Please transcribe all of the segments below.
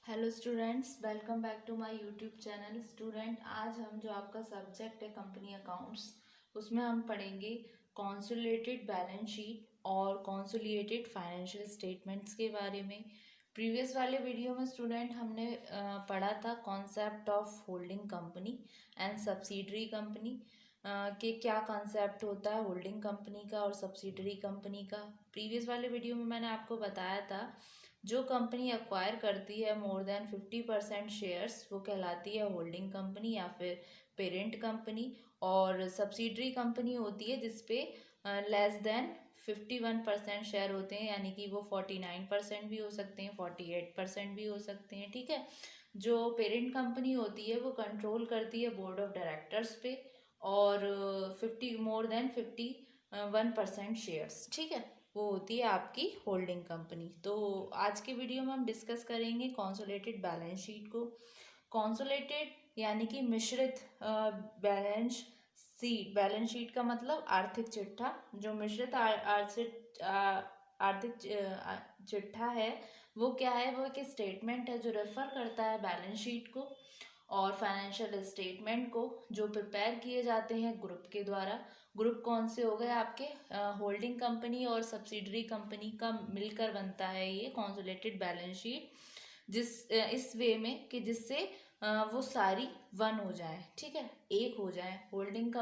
Hello students, welcome back to my YouTube channel. Student, आज हम जो आपका सब्जेक्ट है कंपनी अकाउंट्स, उसमें हम पढ़ेंगे कॉन्सोलिडेटेड बैलेंस शीट और कॉन्सोलिडेटेड फाइनेंशियल स्टेटमेंट्स के बारे में। प्रीवियस वाले वीडियो में स्टूडेंट हमने पढ़ा था concept of holding company and subsidiary company के क्या कॉन्सेप्ट होता है होल्डिंग कंपनी का और सब्सिडरी कंपनी का। प्रीवियस वाले वीडियो में मैंने आपको बताया था जो कंपनी अक्वायर करती है मोर देन 50% शेयर्स वो कहलाती है होल्डिंग कंपनी या फिर पेरेंट कंपनी, और सब्सिडरी कंपनी होती है जिसपे लेस देन 51% शेयर होते हैं, यानी कि वो 49% भी हो सकते हैं, 48% भी हो सकते हैं। ठीक है, जो पेरेंट कंपनी होती है वो कंट्रोल करती है बोर्ड ऑफ डायरेक्टर्स पे और 51% शेयर्स। ठीक है, वो होती है आपकी होल्डिंग कंपनी। तो आज के वीडियो में हम डिस्कस करेंगे कॉन्सोलिडेटेड बैलेंस शीट को। कॉन्सोलिडेटेड यानी कि मिश्रित बैलेंस शीट का मतलब आर्थिक चिट्ठा। जो मिश्रित आर्थिक चिट्ठा है वो क्या है, वो एक स्टेटमेंट है जो रेफर करता है बैलेंस शीट को और फाइनेंशियल स्टेटमेंट को, जो प्रिपेयर किए जाते हैं ग्रुप के द्वारा। ग्रुप कौन से हो गए आपके, होल्डिंग कंपनी और सब्सिडरी कंपनी का मिलकर बनता है ये कॉन्सोलिडेटेड बैलेंस शीट, इस वे में कि जिससे वो सारी वन हो जाए। ठीक है, एक हो जाए। होल्डिंग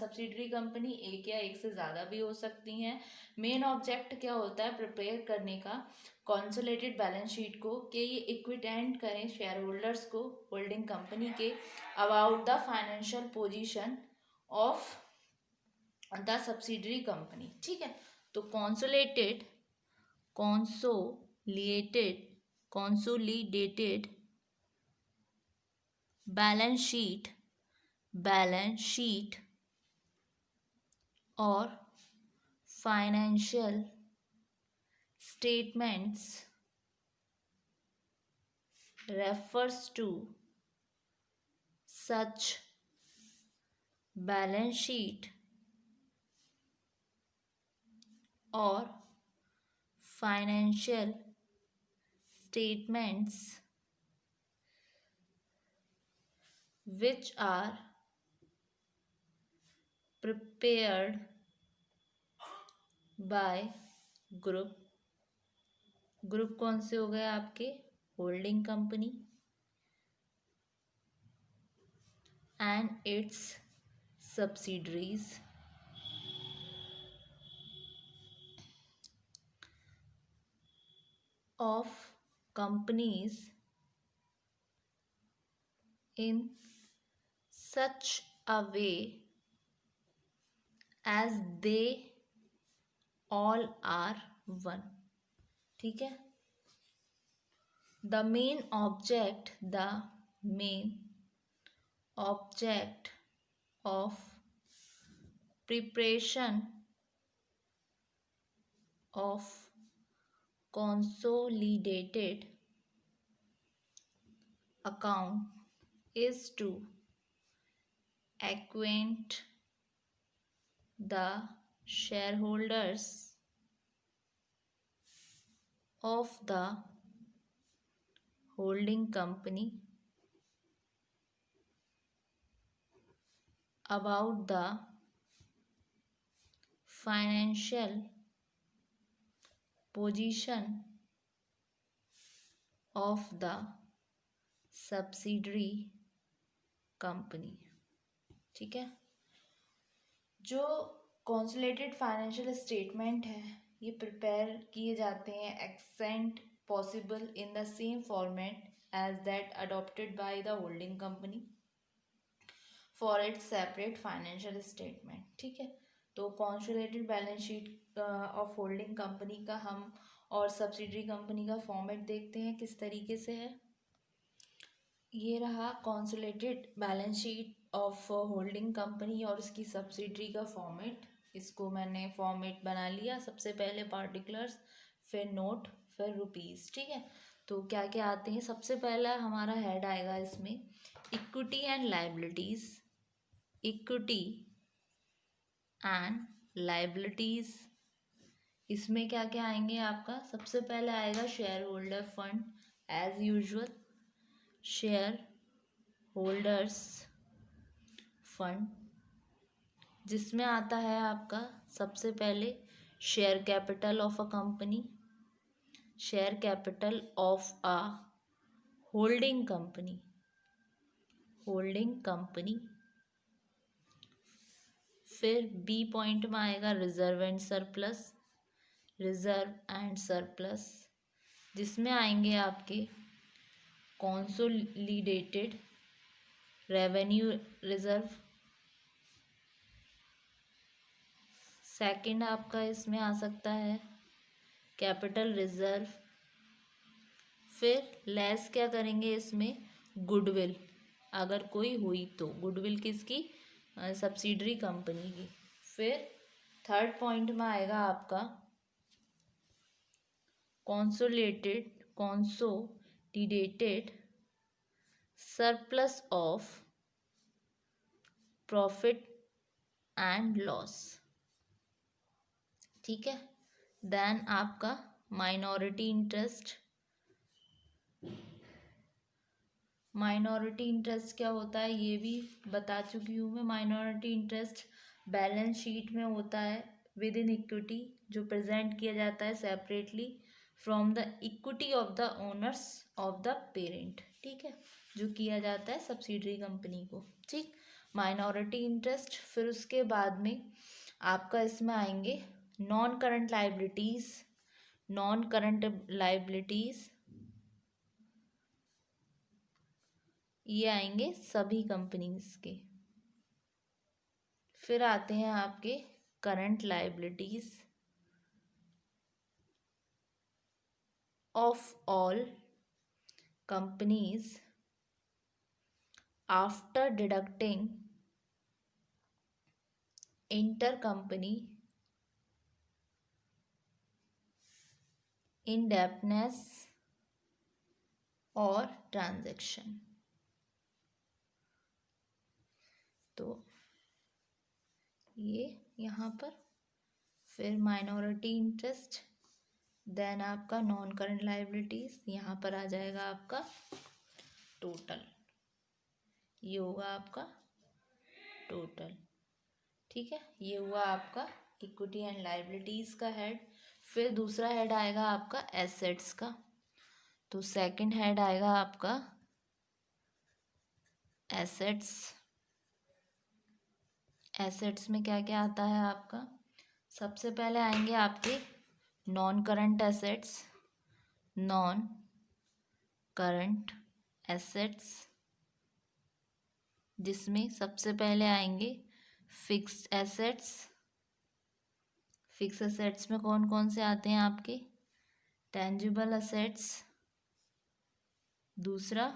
सब्सिडरी कंपनी एक या एक से ज़्यादा भी हो सकती हैं। मेन ऑब्जेक्ट क्या होता है प्रिपेयर करने का कॉन्सोलिडेटेड बैलेंस शीट को, कि ये इक्विटेंट करें शेयर होल्डर्स को होल्डिंग कंपनी के about the financial position of the subsidiary company. ठीक है, तो कॉन्सोलिडेटेड बैलेंस शीट और financial statements refers to such balance sheet or financial statements which are prepared by group कौन से हो गए आपके, holding company and it's subsidiaries of companies in such a way as they all are one। ठीक है, the main object of preparation of consolidated account is to acquaint the shareholders of the holding company about the financial position of the subsidiary company। ठीक है, जो consolidated financial statement है ये prepare किए जाते हैं extent possible in the same format as that adopted by the holding company for its separate financial statement. ठीक है, तो consolidated balance sheet of holding company का हम और सब्सिडरी कंपनी का फॉर्मेट देखते हैं किस तरीके से है। ये रहा consolidated balance sheet of holding company और इसकी सब्सिडरी का फॉर्मेट। इसको मैंने फॉर्मेट बना लिया, सबसे पहले पार्टिकुलर्स, फिर नोट, फिर रुपीस। ठीक है, तो क्या क्या आते हैं, सबसे पहला हमारा हेड आएगा इसमें equity and liabilities. Equity and liabilities, इसमें क्या क्या आएंगे आपका, सबसे पहले आएगा shareholder fund as usual shareholders fund, जिसमें आता है आपका सबसे पहले share capital of a company, share capital of a holding company, holding company. फिर बी पॉइंट में आएगा reserve and surplus, reserve and surplus, जिसमें आएंगे आपके कंसोलिडेटेड रेवेन्यू रिजर्व। सेकंड आपका इसमें आ सकता है कैपिटल रिजर्व। फिर लेस क्या करेंगे इसमें, गुडविल, अगर कोई हुई तो गुडविल किसकी, सब्सिडरी कंपनी की। फिर थर्ड पॉइंट में आएगा आपका consolidated surplus of profit and loss, ठीक है। देन आपका माइनॉरिटी इंटरेस्ट, माइनॉरिटी इंटरेस्ट क्या होता है ये भी बता चुकी हूँ मैं। माइनॉरिटी इंटरेस्ट बैलेंस शीट में होता है विद इन इक्विटी, जो प्रेजेंट किया जाता है separately from the equity of the owners of the parent, ठीक है, जो किया जाता है सब्सिडरी कंपनी को, ठीक। Minority interest. फिर उसके बाद में आपका इसमें आएंगे non current liabilities, non current liabilities ये आएंगे सभी कंपनीज के। फिर आते हैं आपके current liabilities of all companies after deducting intercompany indebtedness और ट्रांजैक्शन। तो ये यहाँ पर फिर माइनॉरिटी इंटरेस्ट, देन आपका नॉन करंट लाइबिलिटीज, यहाँ पर आ जाएगा आपका टोटल, ये होगा आपका टोटल, ठीक है। ये हुआ आपका इक्विटी एंड लाइबिलिटीज का हेड। फिर दूसरा हेड आएगा आपका एसेट्स का। तो सेकंड हेड आएगा आपका एसेट्स। एसेट्स में क्या क्या आता है आपका, सबसे पहले आएंगे आपके non current assets, non current assets, जिसमें सबसे पहले आएंगे फिक्स्ड एसेट्स। फिक्स एसेट्स में कौन कौन से आते हैं आपके, टेंजिबल एसेट्स, दूसरा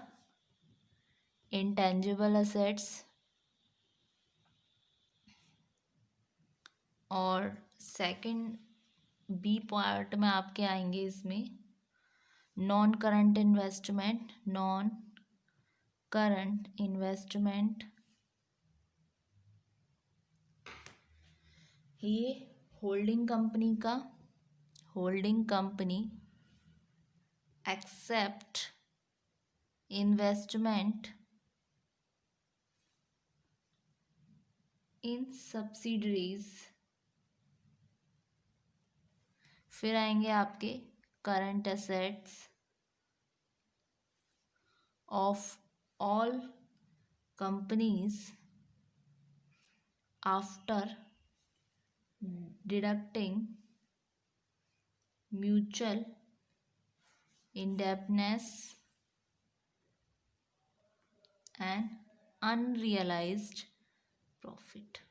इंटेंजिबल एसेट्स, और सेकंड बी पार्ट में आपके आएंगे इसमें non current investment, non current investment. ये होल्डिंग कंपनी का, holding company except investment in subsidiaries. फिर आएंगे आपके current assets of all companies after deducting mutual indebtedness and unrealized profit।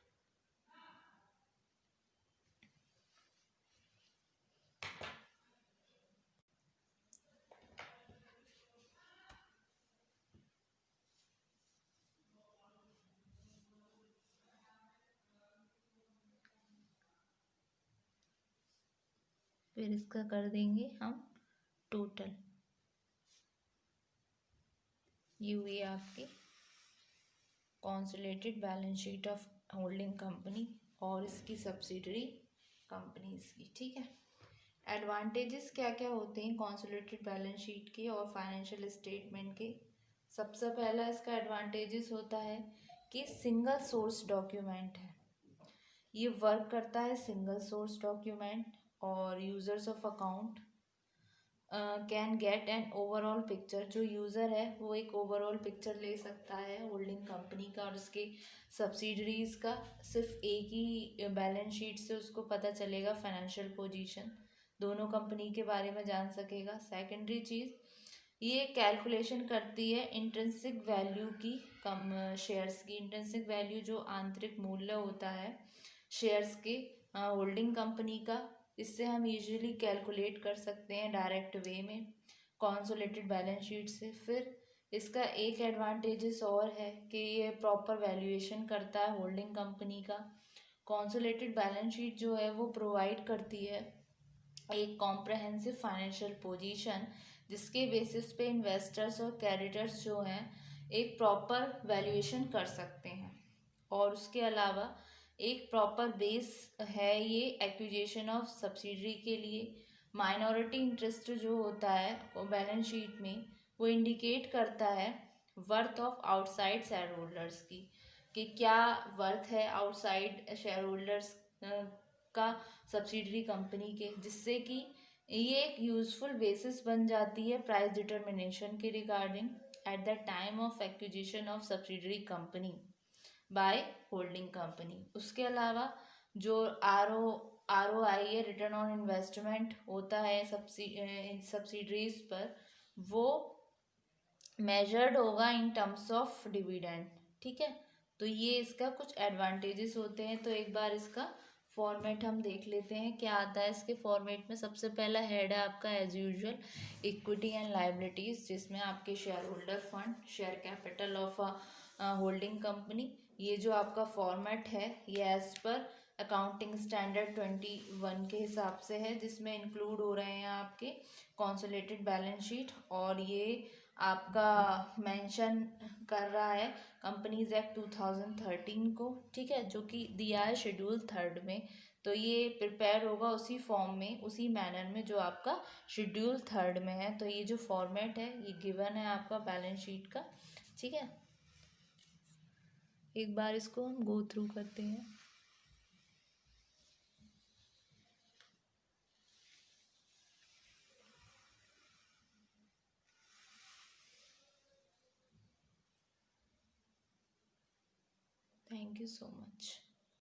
फिर इसका कर देंगे हम टोटल। ये हुई आपकी consolidated balance sheet of holding company और इसकी सब्सिडरी कंपनीज की, ठीक है। एडवांटेजेस क्या क्या होते हैं कंसोलिडेटेड बैलेंस शीट के और फाइनेंशियल स्टेटमेंट के। सबसे पहला इसका एडवांटेजेस होता है कि सिंगल सोर्स डॉक्यूमेंट है। ये वर्क करता है सिंगल सोर्स डॉक्यूमेंट और users of account can get an overall picture. जो यूज़र है वो एक ओवरऑल पिक्चर ले सकता है होल्डिंग कंपनी का और उसके सब्सिडरीज का। सिर्फ एक ही बैलेंस शीट से उसको पता चलेगा फाइनेंशियल पोजीशन, दोनों कंपनी के बारे में जान सकेगा। सेकेंडरी चीज़, ये कैलकुलेशन करती है इंट्रिंसिक वैल्यू की, कम शेयर्स की इंट्रिंसिक वैल्यू जो आंतरिक मूल्य होता है शेयर्स के होल्डिंग कंपनी का। इससे हम यूजुअली कैलकुलेट कर सकते हैं डायरेक्ट वे में कंसोलिडेटेड बैलेंस शीट से। फिर इसका एक एडवांटेजेस और है कि ये प्रॉपर वैल्यूएशन करता है होल्डिंग कंपनी का। कंसोलिडेटेड बैलेंस शीट जो है वो प्रोवाइड करती है एक कॉम्प्रहेंसिव फाइनेंशियल पोजीशन, जिसके बेसिस पे इन्वेस्टर्स और क्रेडिटर्स जो हैं एक प्रॉपर वैल्यूएशन कर सकते हैं। और उसके अलावा एक प्रॉपर बेस है ये एक्विजिशन ऑफ सब्सिडरी के लिए। माइनॉरिटी इंटरेस्ट जो होता है वो बैलेंस शीट में वो इंडिकेट करता है worth of outside share holders की, कि क्या वर्थ है आउटसाइड शेयर होल्डर्स का सब्सिडरी कंपनी के, जिससे कि ये एक यूजफुल बेसिस बन जाती है प्राइस डिटर्मिनेशन के regarding at the time of acquisition of subsidiary company by holding company. उसके अलावा जो आर ओ आई है रिटर्न ऑन इन्वेस्टमेंट होता है सब्सिडरीज पर, वो मेजर्ड होगा इन टर्म्स ऑफ डिविडेंड। ठीक है, तो ये इसका कुछ एडवांटेजेस होते हैं। तो एक बार इसका फॉर्मेट हम देख लेते हैं क्या आता है इसके फॉर्मेट में। सबसे पहला हेड है आपका as usual equity and liabilities, जिसमें आपके shareholder fund, share capital of holding company. ये जो आपका फॉर्मेट है ये एज पर अकाउंटिंग स्टैंडर्ड 21 के हिसाब से है, जिसमें इंक्लूड हो रहे हैं आपके कंसोलिडेटेड बैलेंस शीट। और ये आपका मेंशन कर रहा है कंपनीज एक्ट 2013 को, ठीक है, जो कि दिया है शेड्यूल 3 में। तो ये प्रिपेयर होगा उसी फॉर्म में, उसी मैनर में जो आपका शेड्यूल 3 में है। तो ये जो फॉर्मेट है ये गिवन है आपका बैलेंस शीट का। ठीक है, एक बार इसको हम गो थ्रू करते हैं। Thank you so much.